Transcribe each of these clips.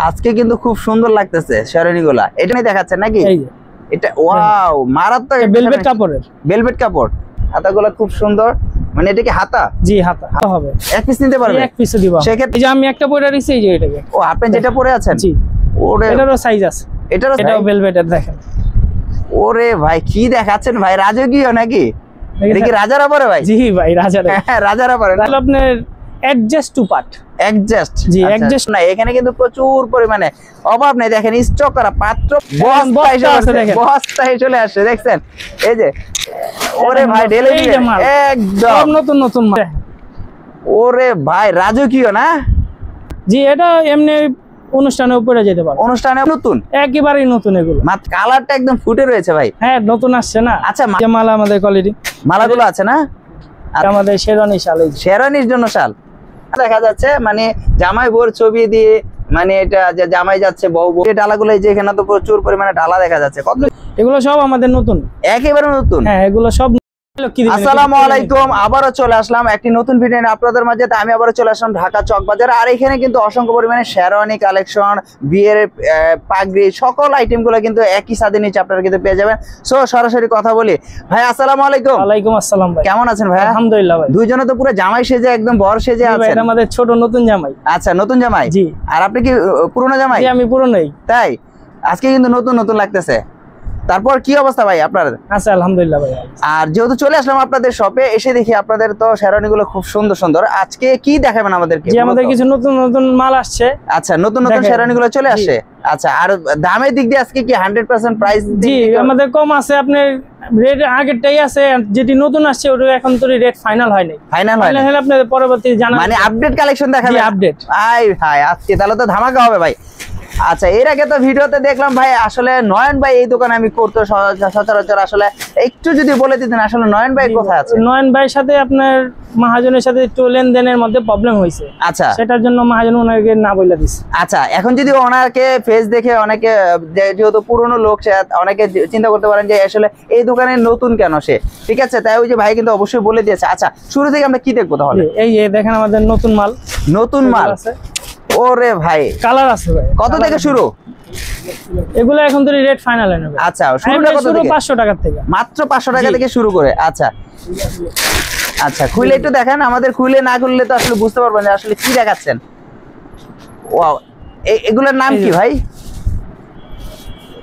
আজকে কিন্তু খুব সুন্দর লাগতেছে শেরওয়ানিগুলা। এটা নিয়ে দেখাচ্ছেন নাকি? এটা ওয়াও মারাত্মক ভেলভেট কাপড়ের। ভেলভেট কাপড়। হাতাগুলো খুব সুন্দর। মানে এটা কি হাতা? জি হাতা হবে। এক পিস নিতে পারবে? এক পিসও দিব। সেক্ষেত্রে এই যে আমি একটা পরে রাখছি এই যে এটাকে। ও আপনি যেটা পরে আছেন? জি। ওরে এটারও সাইজ আছে। এটাও ভেলভেটের দেখেন। ওরে ভাই কি দেখাচ্ছেন ভাই, রাজকীয় নাকি? এটা কি রাজারা পরে ভাই? জি ভাই রাজারা। হ্যাঁ রাজারা পরে। তাহলে আপনার অ্যাডজাস্ট টু পার্ট। অ্যাডজাস্ট। জি অ্যাডজাস্ট না এখানে কিন্তু প্রচুর পরিমাণে অভাব নেই, দেখেন স্টক করা পাত্র বস্তায় চলে আসছে দেখছেন। এই যে ওরে ভাই ডেলিভারি একদম নতুন নতুন মাল। ওরে ভাই রাজকীয় না? জি এটা এমনি অনুষ্ঠানে উপরে যেতে পারে। অনুষ্ঠানে নতুন একেবারেই নতুন এগুলো। মাত্র কালারটা একদম ফুটে রয়েছে ভাই। হ্যাঁ নতুন আসছে না। আচ্ছা যে মালা আমাদের কোয়ালিটি মালাগুলো আছে না? আমাদের শেরওয়ানি শাল। শেরওয়ানির জন্য শাল দেখা যাচ্ছে, মানে জামাই বউর ছবি দিয়ে, মানে এটা যে জামাই যাচ্ছে বউ বউ ডালাগুলো যে এখানে তো প্রচুর পরিমাণে ডালা দেখা যাচ্ছে। কত এগুলো সব আমাদের নতুন, একেবারে নতুন। হ্যাঁ এগুলো সব। আসসালামু আলাইকুম, আবারও চলে আসলাম একটি নতুন ভিডিও নিয়ে আপনাদের মাঝে। আমি আবারও চলে আসলাম ঢাকা চকবাজার। আর এখানে কিন্তু অসংখ্য পরিমাণে শেরওয়ানি কালেকশন, বিয়ের পাগড়ি সকল আইটেমগুলো কিন্তু একই ছাদের নিচে আপনারা কিন্তু পেয়ে যাবেন। সো সরাসরি কথা বলি। ভাই আসসালামু আলাইকুম। ওয়ালাইকুম আসসালাম ভাই, কেমন আছেন ভাই? আলহামদুলিল্লাহ ভাই। দুইজনে তো পুরো জামাই সেজে একদম বর সেজে আছেন। এটা আমাদের ছোট নতুন জামাই। আচ্ছা নতুন জামাই। জি। আর আপনি কি পুরনো জামাই? জি আমি পুরনোই। তাই আজকে কিন্তু নতুন নতুন লাগতেছে। তারপর কি অবস্থা ভাই আপনার? আচ্ছা আলহামদুলিল্লাহ ভাই। আর যেহেতু চলে আসলাম আপনাদের শপে, এসে দেখি আপনাদের তো শেরওয়ানিগুলো খুব সুন্দর সুন্দর। আজকে কি দেখাবেন আমাদেরকে? জি আমাদের কিছু নতুন নতুন মাল আসছে। আচ্ছা নতুন নতুন শেরওয়ানিগুলো চলে আসছে। আচ্ছা আর দামের দিক দিয়ে আজকে কি 100% প্রাইস? জি আমাদের কম আছে, আপনার রেট আগেরটাই আছে, যেটি নতুন আসছে ওটা এখন তো রেট ফাইনাল হয় নাই। ফাইনাল হয় না, আপনাদের পরবর্তী জানা মানে আপডেট কালেকশন দেখাবেন? আপডেট। আই ভাই আজকে তাহলে তো ধামাকা হবে ভাই। আচ্ছা এর আগে তো ভিডিওতে দেখলাম ভাই, আসলে নয়ন ভাই এই দোকানে আমি করতে সচরাচর, আসলে একটু যদি বলে দিতেন আসলে নয়ন ভাই কোথায় আছে? নয়ন ভাইয়ের সাথে আপনার মহাজনের সাথে একটু লেনদেনের মধ্যে প্রবলেম হয়েছে। আচ্ছা সেটার জন্য মহাজন ওনাকে না বলে দিছে। আচ্ছা এখন যদি ওনাকে ফেস দেখে অনেকে, যেহেতু পুরনো লোক, সে অনেকে চিন্তা করতে পারেন যে আসলে এই দোকানে নতুন কেন সে, ঠিক আছে? তাই ওই যে ভাই কিন্তু অবশ্যই বলে দিয়েছে। আচ্ছা শুরু থেকে আমরা কি দেখবো তাহলে? এই দেখেন আমাদের নতুন মাল। নতুন মাল আছে। ওরে ভাই কালার আছে ভাই। কত থেকে শুরু? এগুলো এখন তো রেট ফাইনাল হয়ে যাবে। আচ্ছা শুরুটা কত থেকে? 500 টাকা থেকে। মাত্র 500 টাকা থেকে শুরু করে। আচ্ছা আচ্ছা খুলে একটু দেখেন আমাদের, খুলে না খুললে তো আসলে বুঝতে পারবেন যে আসলে কি দেখাচ্ছেন। ওয়াও এগুলোর নাম কি ভাই?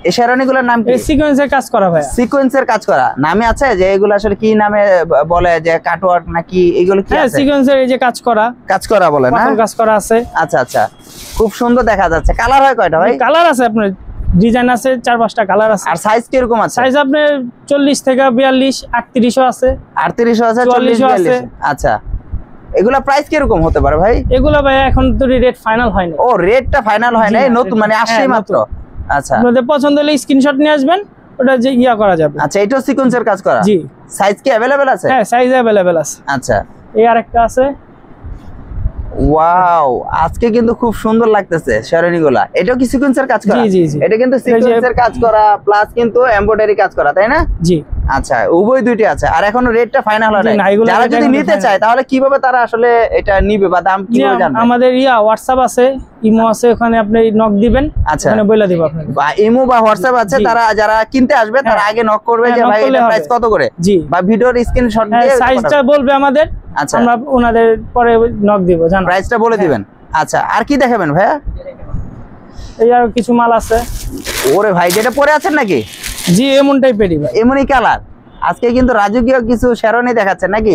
এই শেরওয়ানিগুলোর নাম কি? সিকোয়েন্সের কাজ করা ভাই। সিকোয়েন্সের কাজ করা নামে আছে যে এগুলো আসলে কি নামে বলে, যে কাটওয়ার্ক নাকি এগুলো কি আছে? সিকোয়েন্সের এই যে কাজ করা বলে না, কাজ করা আছে। আচ্ছা আচ্ছা খুব সুন্দর দেখা যাচ্ছে। কালার হয় কয়টা ভাই? কালার আছে আপনার, ডিজাইন আছে 4-5টা কালার আছে। আর সাইজ কি রকম আছে? সাইজ আপনার 40 থেকে 42, 38ও আছে, 38ও আছে, 40ও আছে। আচ্ছা এগুলা প্রাইস কি রকম হতে পারে ভাই? এগুলা ভাই এখন তো রেট ফাইনাল হয়নি। ও রেটটা ফাইনাল হয় নাই, নতুন মানে আসছেই মাত্র। আচ্ছা আপনাদের পছন্দ হলে স্ক্রিনশট নিয়ে আসবেন, ওটা যে করা যাবে। আচ্ছা এটাও সিকোয়েন্সের কাজ করা? জি। সাইজ কি अवेलेबल আছে? হ্যাঁ সাইজ अवेलेबल আছে। আচ্ছা এই আরেকটা আছে। ওয়াও আজকে কিন্তু খুব সুন্দর লাগতেছে শেরওয়ানিগুলা। এটাও কি সিকোয়েন্সের কাজ করা? জি জি জি। এটা কিন্তু সিকোয়েন্সের কাজ করা প্লাস কিন্তু এমব্রয়ডারি কাজ করা, তাই না? জি। আচ্ছা উভয় দুইটি আছে। আর এখনো রেটটা ফাইনাল হয় না। যারা যদি নিতে চায় তাহলে কিভাবে তারা আসলে এটা নিবে বা দাম কিভাবে জানবে? আমাদের হোয়াটসঅ্যাপ আছে, ইমো আছে, ওখানে আপনি নক দিবেন, ওখানে বলে দিব আপনাকে। বা ইমো বা হোয়াটসঅ্যাপ আছে, তারা যারা কিনতে আসবে তারা আগে নক করবে যে ভাই এটা প্রাইস কত করে। জি। বা ভিডিওর স্ক্রিনশট দিয়ে সাইজটা বলবে আমাদের। আচ্ছা আমরা ওনাদের পরে নক দিব, জান প্রাইসটা বলে দিবেন। আচ্ছা আর কি দেখাবেন ভাইয়া? এই আর কিছু মাল আছে। ওরে ভাই যেটা পরে আছেন নাকি? জি এমন টাইপেরই ভাই, এমনই কালার। আজকে কিন্তু রাজকীয় কিছু শেরওয়ানি দেখাচ্ছেন নাকি?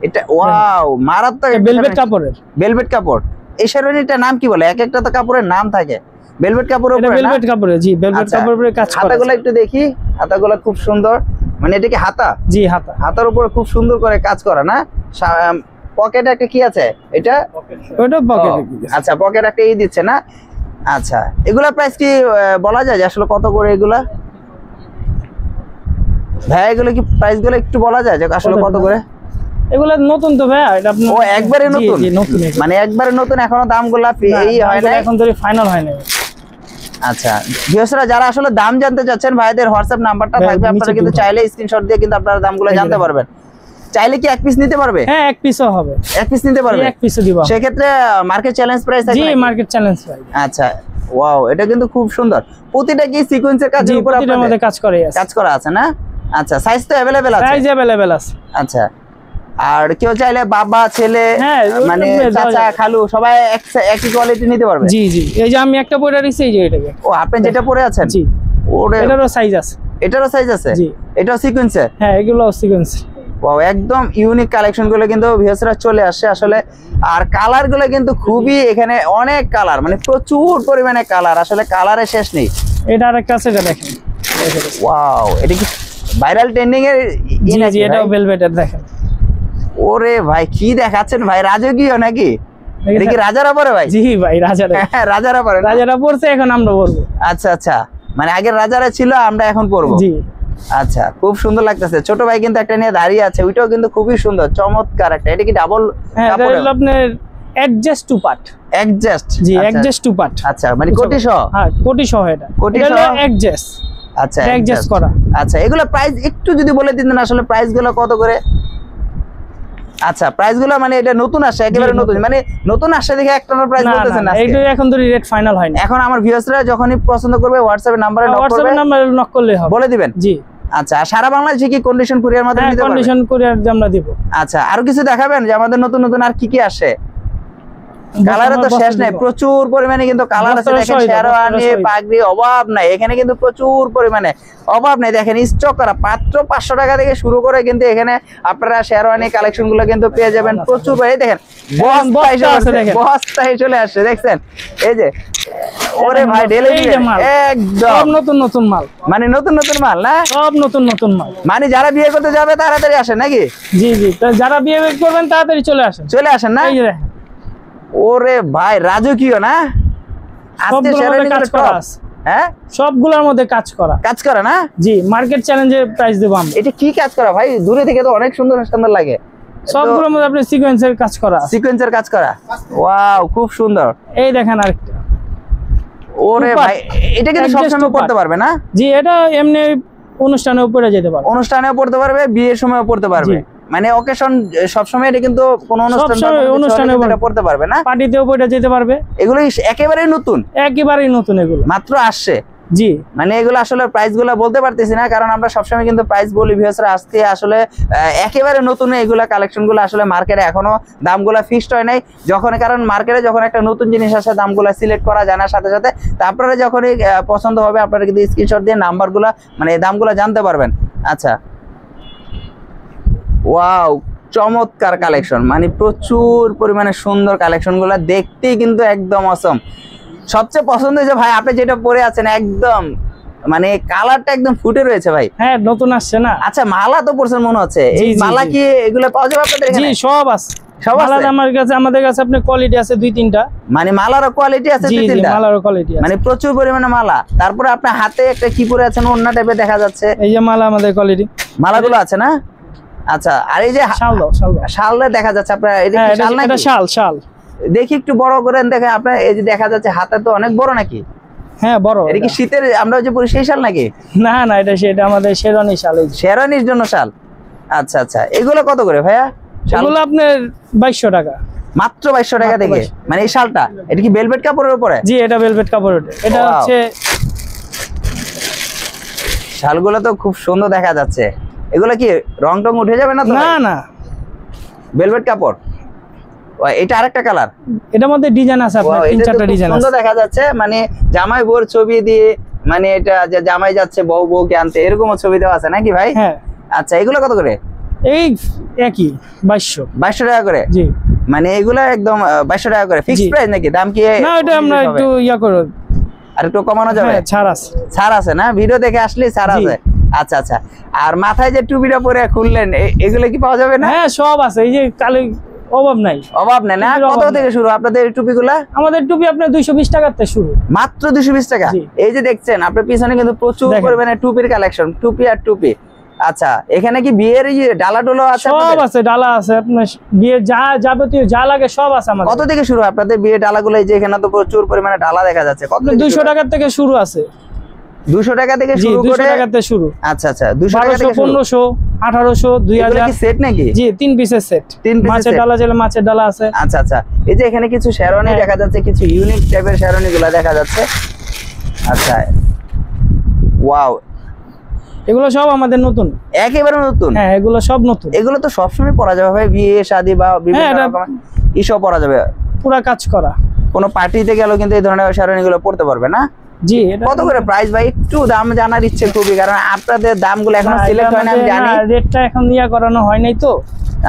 এটা ওয়াও মারাত্মক ভেলভেট কাপড়ের। ভেলভেট কাপড়। এই শেরওয়ানিটার নাম কি বলে? এক একটা তো কাপড়ের নাম থাকে। ভেলভেট কাপড়ের উপরে? ভেলভেট কাপড়ে। জি ভেলভেট কাপড়ের উপরে কাজ করা। হাতাগুলো একটু দেখি, হাতাগুলো খুব সুন্দর। মানে এটা কি হাতা? জি হাতা। হাতার উপরে খুব সুন্দর করে কাজ করা না? পকেটে একটা কি আছে এটা? ওটা পকেটে। আচ্ছা পকেটে একটা দিচ্ছে না? আচ্ছা এগুলা প্রাইস কি বলা যায় যে আসলে কত করে এগুলা ভাই? এগুলো কি প্রাইস গুলো একটু বলা যায় যে আসলে কত করে? এগুলা নতুন তো ভাই, এটা আপনি। ও একবারে নতুন? জি নতুন, মানে একবারে নতুন, এখনো দামগুলো এই হয় না, এখন তো ফাইনাল হয় না। আচ্ছা ভিউয়ার্সরা যারা আসলে দাম জানতে চাচ্ছেন, ভাইদের হোয়াটসঅ্যাপ নাম্বারটা থাকবে, আপনারা কিন্তু চাইলে স্ক্রিনশট দিয়ে কিন্তু আপনারা দামগুলো জানতে পারবেন। চাইলে কি এক পিস নিতে পারবে? হ্যাঁ এক পিসও হবে। এক পিস নিতে পারবে? এক পিসও দিব। সেই ক্ষেত্রে মার্কেট চ্যালেঞ্জ প্রাইস আছে? জি মার্কেট চ্যালেঞ্জ প্রাইস। আচ্ছা ওয়াও, এটা কিন্তু খুব সুন্দর। প্রতিটা কি সিকোয়েন্সের কাজের উপর প্রতিটার মধ্যে কাজ করে আছে, কাজ করা আছে না? আচ্ছা, সাইজ তো अवेलेबल আছে? সাইজ अवेलेबल আছে। আচ্ছা, আর কেউ চাইলে বাবা ছেলে হ্যাঁ, মানে চাচা খালু সবাই একই কোয়ালিটি নিতে পারবে? জি জি, এই যে আমি একটা পরে রাখছি, এই যে এটাকে। ও, আপনি যেটা পরে আছেন? জি, ওরে, এটারও সাইজ আছে। এটারও সাইজ আছে? জি, এটাও সিকোয়েন্সের? হ্যাঁ, এগুলো সিকোয়েন্স। ওয়াও, একদম ইউনিক কালেকশন গুলো কিন্তু ভিউয়ার্সরা চলে আসছে আসলে। আর কালার গুলো কিন্তু খুবই, এখানে অনেক কালার, মানে প্রচুর পরিমাণে কালার, আসলে কালারের শেষ নেই। এটা আরেকটা আছে, এটা দেখেন। ওয়াও, এটা কি ভাইরাল ট্রেন্ডিং এর? জি জি, এটাও ভেলভেটের দেখেন। ওরে ভাই, কি দেখাচ্ছেন ভাই, রাজকীয় নাকি? এটা কি রাজারা পরে ভাই? জি ভাই, রাজারা। হ্যাঁ, রাজারা পরে, রাজারা পড়ছে, এখন আমরা পড়বো। আচ্ছা আচ্ছা, মানে আগের রাজারা ছিল, আমরা এখন পরবো। জি, আচ্ছা, খুব সুন্দর লাগতেছে। ছোট ভাই কিন্তু একটা নিয়ে দাঁড়িয়ে আছে, ওইটাও কিন্তু খুবই সুন্দর, চমৎকার একটা। এটা কি ডাবল হ্যাঁ, এটা কাপড়? হলো আপনার অ্যাডজাস্ট টু পার্ট। অ্যাডজাস্ট? জি, অ্যাডজাস্ট টু পার্ট। আচ্ছা, মানে কোটি সহ? হ্যাঁ, কোটি সহ। এটা কোটি এটা হলো সহ? অ্যাডজাস্ট। আচ্ছা, অ্যাডজাস্ট করা। আচ্ছা, এগুলো প্রাইস একটু যদি বলে দিতেন, আসলে প্রাইস গুলো কত করে? আচ্ছা, প্রাইস গুলো মানে এটা নতুন আসছে, একেবারে নতুন, মানে নতুন আসছে দেখে একটার প্রাইস বলতেছেন না? এইটা এখন তো রেট ফাইনাল হয়নি। এখন আমার ভিউয়ার্সরা যখনই পছন্দ করবে হোয়াটসঅ্যাপে নাম্বারে নক করবে, হোয়াটসঅ্যাপে নাম্বারে নক করলে হবে, বলে দিবেন? জি। আচ্ছা, আর সারা বাংলাদেশে কি কন্ডিশন কুরিয়ার মাধ্যমে হ্যাঁ, দিতে পারবেন? কন্ডিশন কুরিয়ার আমরা দিব। আচ্ছা, আর কিছু দেখাবেন যে আমাদের নতুন নতুন আর কি কি আসে? কালারে তো শেষ নাই, প্রচুর পরিমাণে কিন্তু কালার আছে। দেখেন, শেরওয়ানি, পাগড়ি, অভাব নাই এখানে, কিন্তু প্রচুর পরিমাণে অভাব নাই। দেখেন, স্টক করা মাত্র 500 টাকা থেকে শুরু করে কিন্তু এখানে আপনারা শেরওয়ানি কালেকশন গুলো কিন্তু পেয়ে যাবেন প্রচুর। এই দেখেন, বস্তায় চলে আসছে, দেখছেন? এই যে, ওরে ভাই, ডেলিভারি একদম নতুন নতুন মাল, মানে নতুন নতুন মাল না? সব নতুন নতুন মাল। মানে যারা বিয়ে করতে যাবে তাড়াতাড়ি আসেন নাকি? জি জি, যারা বিয়ে করবেন তাড়াতাড়ি চলে আসেন না? ওরে ভাই, রাজকীয় না? আজকে শেরওয়ানি কাজ করা আছে। হ্যাঁ, সবগুলোর মধ্যে কাজ করা না? জি, মার্কেট চ্যালেঞ্জে প্রাইস দেব আমরা। এটা কি কাজ করা ভাই? দূরে থেকে তো অনেক সুন্দর সুন্দর লাগে। সবগুলোর মধ্যে আপনি সিকোয়েন্সের কাজ করা। ওয়াও, খুব সুন্দর। এই দেখেন আরেকটা। ওরে ভাই, এটা কিন্তু সবসময় পড়তে পারবে না? জি, এটা এমনি অনুষ্ঠানেও পরে যেতে পারবে, অনুষ্ঠানেও পড়তে পারবে, বিয়ের সময়ও পড়তে পারবে, মানে অকেশন সবসময়। এটা কিন্তু কোনো অনুষ্ঠানে পড়তে পারবে না? পার্টিতেও পরে যেতে পারবে। এগুলো একেবারেই নতুন, এগুলো মাত্র আসছে। জি, মানে এগুলো আসলে প্রাইস গুলো বলতে পারতেছি না, কারণ আমরা সবসময় কিন্তু প্রাইস বলি ভিউয়ার্সরা। আজকে আসলে একেবারে নতুন এগুলা কালেকশন গুলো, আসলে মার্কেটে এখনো দামগুলো ফিক্সড হয় নাই। কারণ মার্কেটে যখন একটা নতুন জিনিস আসে, দামগুলো সিলেক্ট করা যায় না সাথে সাথে। তা আপনারা যখনই পছন্দ হবে, আপনারা কিন্তু স্ক্রিনশট দিয়ে নাম্বারগুলো, মানে দামগুলো জানতে পারবেন। আচ্ছা, ওয়াও, চমৎকার কালেকশন, মানে প্রচুর পরিমাণে সুন্দর কালেকশন গুলো, দেখতেই কিন্তু একদম অসম। সবচেয়ে পছন্দ হয়েছে ভাই, আপনি যেটা পরে আছেন, একদম মানে কালারটা একদম ফুটে রয়েছে ভাই। হ্যাঁ, নতুন আসছে না? আচ্ছা, মালা তো পরছেন মনে হচ্ছে। এই মালা কি এগুলো পাওয়া যাবে আপনাদের এখানে? জি, সব আছে। আমাদের কাছে আপনার কোয়ালিটি আছে 2-3টা, মানে মালারও কোয়ালিটি আছে 2-3টা? মালারও কোয়ালিটি আছে, মানে প্রচুর পরিমাণে মালা। তারপরে আপনার হাতে একটা কি পরে আছেন, ওন্না টাইপের দেখা যাচ্ছে। এই যে মালা, আমাদের কোয়ালিটি মালাগুলো আছে না? আচ্ছা, আর এই যে শাল দেখা যাচ্ছে আপনার, এটা কি শাল নাকি? শাল দেখি একটু বড় করেন, দেখেন আপনার। এই যে দেখা যাচ্ছে হাতে তো অনেক বড় নাকি? হ্যাঁ, বড়। এটা কি শীতের আমরা যে পরি সেই শাল নাকি? না না, এটা আমাদের শেরওয়ানি শাল। শেরওয়ানির জন্য শাল। আচ্ছা আচ্ছা, এগুলো কত করে ভাইয়া? এগুলো আপনার 2200 টাকা, মাত্র 2200 টাকা থেকে। মানে এই শালটা, এটা কি ভেলভেট কাপড়ের উপরে? জি, এটা ভেলভেট কাপড়ের। এটা হচ্ছে, শালগুলো তো খুব সুন্দর দেখা যাচ্ছে। এগুলো কি রং টং উঠে যাবে না তো? না না, ভেলভেট কাপড়। এটা আরেকটা কালার, এটার মধ্যে ডিজাইন আছে আপনার 3-4টা ডিজাইন আছে। সুন্দর দেখা যাচ্ছে, মানে জামাই বউর ছবি দিয়ে, মানে এটা যে জামাই যাচ্ছে বউকে আনতে, এরকমও ছবি দেওয়া আছে নাকি ভাই? হ্যাঁ। আচ্ছা, এগুলো কত করে? এই একই 2200 টাকা করে। জি, মানে এগুলো একদম 2200 টাকা করে ফিক্সড প্রাইস নাকি? দাম কি না, এটা আমরা একটু করব, আর একটু কমানো যাবে? ছাড় আছে না? ভিডিও দেখে আসলে ছাড় আছে। আচ্ছা আচ্ছা, আর মাথায় যে টুপিটা পরে খুললেন, এগুলো কি পাওয়া যাবে না? হ্যাঁ, সব আছে। এই যে কালে অভাব নাই না? কত থেকে শুরু আপনাদের টুপিগুলা? আমাদের টুপি আপনার 220 টাকা থেকে শুরু, মাত্র 220 টাকা। এই যে দেখছেন আপনার পিছনে কিন্তু প্রচুর পরিমাণে টুপির কালেকশন, টুপি আর টুপি। আচ্ছা, এখানে কি বিয়ের ডালা ডোলা আছে? সব আছে, ডালা আছে আপনার, বিয়ের যা যাবতীয় যা লাগে সব আছে আমাদের। কত থেকে শুরু আপনাদের বিয়ের ডালাগুলো? এই যে এখানে তো প্রচুর পরিমাণে ডালা দেখা যাচ্ছে। কত? 200 টাকা থেকে শুরু আছে। 200 টাকা থেকে জি শুরু 200 করে টাকাতে শুরু। আচ্ছা আচ্ছা 200 টাকা 1200 থেকে শুরু 1500 1800 এগুলো 2000 কি সেট নাকি? জি 3 পিসের সেট। 3 পিসের মাছের set? ডালা চাইলে মাছের ডালা আছে। আচ্ছা আচ্ছা এই যে এখানে কিছু শেরওয়ানি হ্যাঁ। দেখা যাচ্ছে, কিছু ইউনিক টাইপের শেরওয়ানি গুলো দেখা যাচ্ছে। আচ্ছা ওয়াও, এগুলো সব আমাদের নতুন। একেবারে নতুন। হ্যাঁ এগুলো সব নতুন। এগুলো তো সবসময় পরা যাবে ভাই, বিয়ে শাদী বা বিভিন্ন হ্যাঁ, এটা- রকম ইসব পরা যাবে। পুরা কাজ করা। কোনো পার্টিতে গেলেও কিন্তু এই ধরনের শেরওয়ানি গুলো পড়তে পারবে না? জি এটা কত করে প্রাইস ভাই? একটু দাম জানার ইচ্ছে খুবই, কারণ আপনাদের দামগুলো এখনো না, সিলেক্ট এটা হয় না আমি আমাদের- জানি। না, রেটটা এখন ইয়া করানো হয় নাই তো।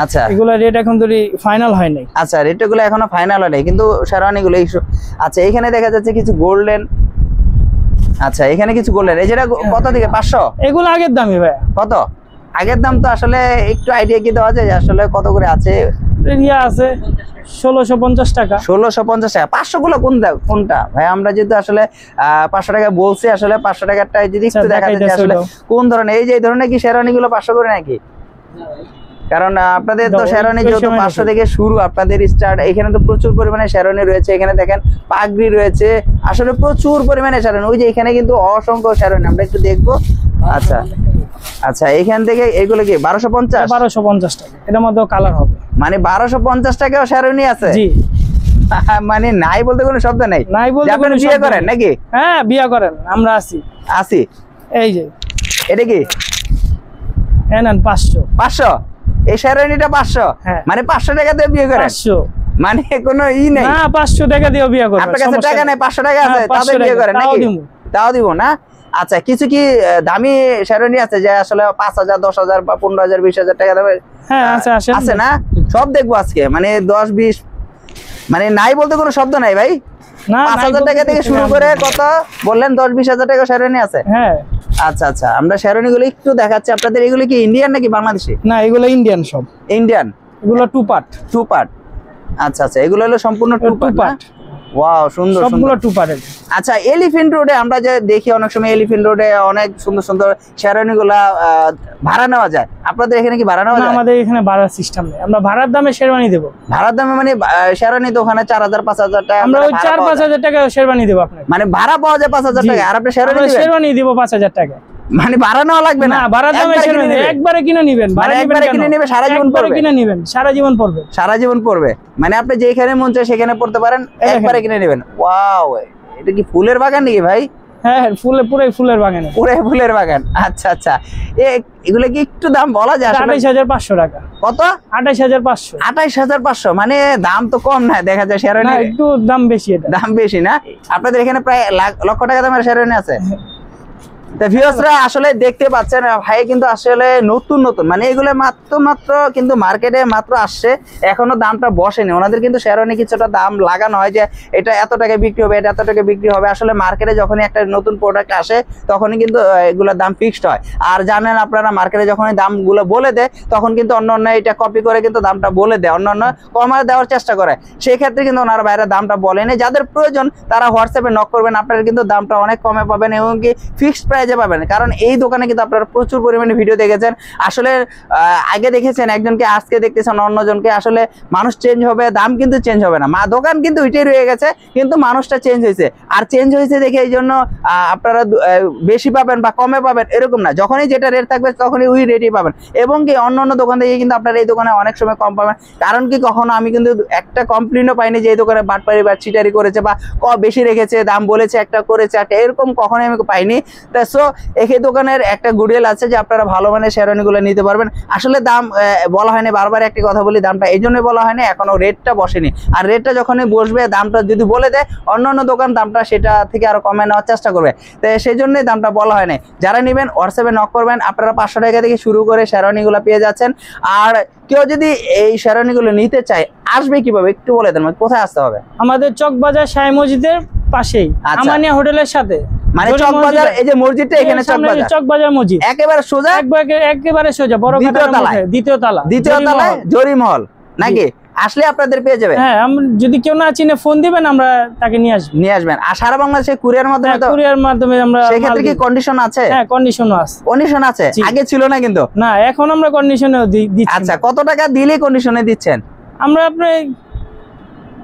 আচ্ছা এগুলো রেট এখন ধরি ফাইনাল হয় নাই। আচ্ছা রেটগুলো এখনো ফাইনাল হয় নাই, কিন্তু শেরওয়ানি গুলো আচ্ছা এখানে দেখা যাচ্ছে কিছু গোল্ডেন। আচ্ছা এখানে কিছু গোল্ডেন, এই যেটা কত থেকে? 500? এগুলো আগের দামই ভাই। কত আগের দাম? তো আসলে একটু আইডিয়া কি দেওয়া যায় যে আসলে কত করে আছে? ইয়া আছে 1650 টাকা। 1650 টাকা। 500 গুলো কোনটা ভাই? আমরা যেহেতু আসলে 500 টাকা বলছি, আসলে 500 টাকারটা যদি একটু আচ্ছা, দেখা যায় যে দেখাইতেছে আসলে ওটাও। কোন ধরনের, এই যে এই ধরনের কি শেরওয়ানি গুলো 500 করে নাকি? কারণ আপনাদের তো দাও, শেরওয়ানি ওই যেহেতু সময় 500 দেখো। থেকে শুরু আপনাদের স্টার্ট, এখানে তো প্রচুর পরিমাণে শেরওয়ানি রয়েছে। এখানে দেখেন পাগড়ি রয়েছে, আসলে প্রচুর পরিমাণে শেরওয়ানি। ওই যে এখানে কিন্তু অসংখ্য শেরওয়ানি, আমরা একটু দেখবো। আচ্ছা আচ্ছা এখান থেকে এগুলো কি 1250? 1250 টাকা। এটার মধ্যেও কালার হবে। মানে 1250 টাকাও শেরওয়ানি আছে? জি মানে নাই বলতে কোনো শব্দ নাই। নাই বলতে যে আপনারা কোনো বিয়ে শব্দ করেন নেই। নাকি? হ্যাঁ বিয়া করেন, আমরা আছি। আসি। এই যে এটা কি নেন 500। 500? এই শেরওয়ানিটা 500? হ্যাঁ। মানে 500 টাকা দিয়ে বিয়ে করেন? 500 মানে কোনো নেই? না 500 টাকা দিয়েও বিয়া করবেন। আপনার কাছে টাকা নেই, 500 টাকা আছে, হ্যাঁ, তাতে 500 বিয়ে টাকা, করেন তাও নাকি? দিবো। তাও দিব না? আচ্ছা কিছু কি দামি শেরওয়ানি আছে যে আসলে 5000 10000 বা 15000 20000 টাকা দামের? হ্যাঁ আছে আসেন। আছে না? সব দেখবো আজকে, মানে 10 20, মানে নাই বলতে কোনো শব্দ নাই ভাই। না 5000 টাকা থেকে শুরু করে কত বললেন? 10-20 হাজার টাকা শেরওয়ানি আছে? হ্যাঁ আচ্ছা আচ্ছা আমরা শেরওয়ানি গুলো একটু দেখাচ্ছি আপনাদের। এগুলো কি ইন্ডিয়ান নাকি বাংলাদেশি? না এগুলো ইন্ডিয়ান সব। ইন্ডিয়ান। এগুলো টু পার্ট। Two part. আচ্ছা আচ্ছা এগুলো হলো সম্পূর্ণ two two part. Part. Wow সুন্দর সুন্দর। সবগুলো টু পার্টের। আচ্ছা এলিফ্যান্ট রোডে আমরা যে দেখি অনেক সময়, এলিফ্যান্ট রোডে অনেক সুন্দর সুন্দর শেরওয়ানি গুলা ভাড়া নেওয়া যায়। আপনাদের এখানে কি ভাড়া নেওয়া না যায়? আমাদের এখানে ভাড়ার সিস্টেম নেই। আমরা ভাড়ার দামে শেরওয়ানি দেব। ভাড়ার দামে মানে শেরওয়ানি তো ওখানে 4000-5000 টাকা আমরা করে ওই ভাড়া পাওয়া 4-5 যায়। হাজার টাকা শেরওয়ানি দেব আপনাকে। মানে ভাড়া পাওয়া যায় 5000 জি। টাকা, আর আপনি শেরওয়ানি আমরা দিবেন? শেরওয়ানি দিব 5000 টাকা। মানে ভাড়া নেওয়া লাগবে না? না ভাড়ার দামে একবারে শেরওয়ানি কিনে নেবেন? একবারে কিনে নেবেন। মানে ভাড়া একবারে নেবেন কিনে কেন? নেবে, সারা জীবন একবারে পড়বে? কিনে নেবেন, সারা জীবন পড়বে। সারা জীবন পড়বে, মানে আপনি যেখানে মন চায় সেখানে পড়তে পারেন, দেখেন। একবারে কিনে নেবেন। ওয়াও, এটা কি ফুলের বাগান নাকি ভাই? হ্যাঁ পুরাই ফুলের বাগানে। পুরো ফুলের বাগান। আচ্ছা আচ্ছা এগুলো কি একটু দাম বলা যায় আসলে? 28500 টাকা। কত? 28500। 28500? মানে দাম তো কম না, দেখা যায় না শেরওয়ানি একটু দাম বেশি এটা। দাম বেশি না? আপনাদের এখানে প্রায় লক্ষ টাকা দামের শেরওয়ানি আছে। তো ভিউয়ার্সরা আসলে দেখতে পাচ্ছেন ভাই কিন্তু আসলে নতুন নতুন, মানে এগুলো মাত্র কিন্তু মার্কেটে মাত্র আসছে, এখনো দামটা বসেনি। ওনাদের কিন্তু শেরওয়ানি কিছুটা দাম লাগানো হয় যে এটা এত টাকা বিক্রি হবে, এটা এত টাকা বিক্রি হবে। আসলে মার্কেটে যখনই একটা নতুন প্রোডাক্ট আসে তখনই কিন্তু এগুলোর দাম ফিক্সড হয়। আর জানেন আপনারা মার্কেটে যখনই দামগুলো বলে দেয় তখন কিন্তু অন্য এটা কপি করে কিন্তু দামটা বলে দেয়, অন্য কমায় দেওয়ার চেষ্টা করে। সেই ক্ষেত্রে কিন্তু ওনারা বাইরে দামটা বলেনি। যাদের প্রয়োজন তারা হোয়াটসঅ্যাপে নক করবেন, আপনারা কিন্তু দামটা অনেক কমে পাবেন এবং কি ফিক্সড প্রাইজে পাবেন। কারণ এই দোকানে কিন্তু আপনারা প্রচুর পরিমাণে ভিডিও দেখেছেন। আসলে আগে দেখেছেন একজনকে, আজকে দেখতেছেন অন্যজনকে। আসলে মানুষ চেঞ্জ হবে, দাম কিন্তু চেঞ্জ হবে না। দোকান কিন্তু ওইটাই রয়ে গেছে, কিন্তু মানুষটা চেঞ্জ হয়েছে। আর চেঞ্জ হয়েছে দেখে এই জন্য আপনারা বেশি পাবেন বা কমে পাবেন এরকম না। যখনই যেটা রেট থাকবে তখনই ওই রেটই পাবেন। এবং কি অন্য দোকান থেকে কিন্তু আপনারা এই দোকানে অনেক সময় কম পাবেন। কারণ কি কখনো আমি কিন্তু একটা কমপ্লেনও পাইনি যে এই দোকানে বাটপারি বা চিটারি করেছে বা বেশি রেখেছে, দাম বলেছে একটা করেছে একটা, এরকম কখনোই আমি পাইনি। তা সো এই দোকানের একটা গুডউইল আছে যে আপনারা ভালো মানের শেরওয়ানিগুলো নিতে পারবেন। আসলে দাম বলা হয়নি, বারবার একটি কথা বলি, দামটা এই জন্যই বলা হয়নি, এখনো রেটটা বসেনি। আর রেটটা যখনই বসবে, দামটা যদি বলে দেয় অন্য দোকান দামটা সেটা থেকে আরো কমে নেওয়ার চেষ্টা করবে। তো সেই জন্যই দামটা বলা হয়নি। যারা নেবেন হোয়াটসঅ্যাপে নক করবেন, আপনারা 500 টাকা থেকে শুরু করে শেরওয়ানিগুলো পেয়ে যাচ্ছেন। আর কেউ যদি এই শেরওয়ানিগুলো নিতে চায় আসবে কিভাবে একটু বলে দেন, কোথায় আসতে হবে? আমাদের চকবাজার শাহী মসজিদের পাশেই, আচ্ছা। আমানিয়া হোটেলের সাথে। মানে চকবাজার, এই যে মসজিদটা এখানে চকবাজার মসজিদ একেবারে সোজা, একেবারে সোজা বড় দ্বিতীয় তলায় জরিমহল নাকি? আসলে আপনাদের পেয়ে যাবে। হ্যাঁ যদি কেউ না চিনে ফোন দিবেন, আমরা তাকে নিয়ে আসবেন। আর সারা বাংলাদেশে কুরিয়ার মাধ্যমে, কুরিয়ার মাধ্যমে আমরা। সেই ক্ষেত্রে কি কন্ডিশন আছে? হ্যাঁ কন্ডিশনও আছে। কন্ডিশন আছে, আগে ছিল না কিন্তু। না এখন আমরা কন্ডিশনেও দিচ্ছি। আচ্ছা কত টাকা দিলে কন্ডিশনে দিচ্ছেন? আমরা আপনার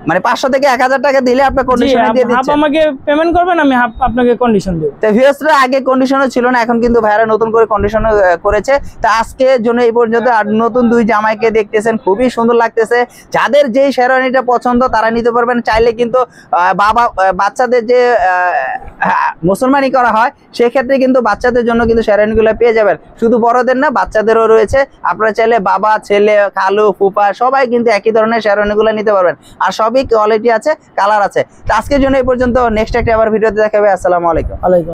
মানে 500 থেকে 1000 টাকা দিলে আপনি জি, কন্ডিশনে দিয়ে হাফ দিচ্ছেন। আমাকে পেমেন্ট করবেন, আমি হাফ আপনাকে কন্ডিশন দেব। তো ভিউয়ার্সরা আগে কন্ডিশনও ছিল না, এখন কিন্তু ভাইরা নতুন করে কন্ডিশন করেছে। তা আজকের জন্য এই পর্যন্ত। আর নতুন দুই জামাইকে দেখতেছেন, খুবই সুন্দর লাগতেছে। যাদের যেই শেরওয়ানিটা পছন্দ তারা নিতে পারবেন। চাইলে কিন্তু বাচ্চাদের যে মুসলমানি করা হয় সেক্ষেত্রে কিন্তু বাচ্চাদের জন্য কিন্তু শেরওয়ানিগুলো পেয়ে যাবেন। শুধু বড়দের না, বাচ্চাদেরও রয়েছে। আপনারা চাইলে বাবা, ছেলে, খালু, ফুপা সবাই কিন্তু একই ধরনের শেরওয়ানিগুলো নিতে পারবেন। আর সবই কোয়ালিটি আছে, কালার আছে। তো আজকের জন্য এই পর্যন্ত। নেক্সট একটা আবার ভিডিওতে দেখাবে। আসসালামু আলাইকুম। ওয়ালাইকুম।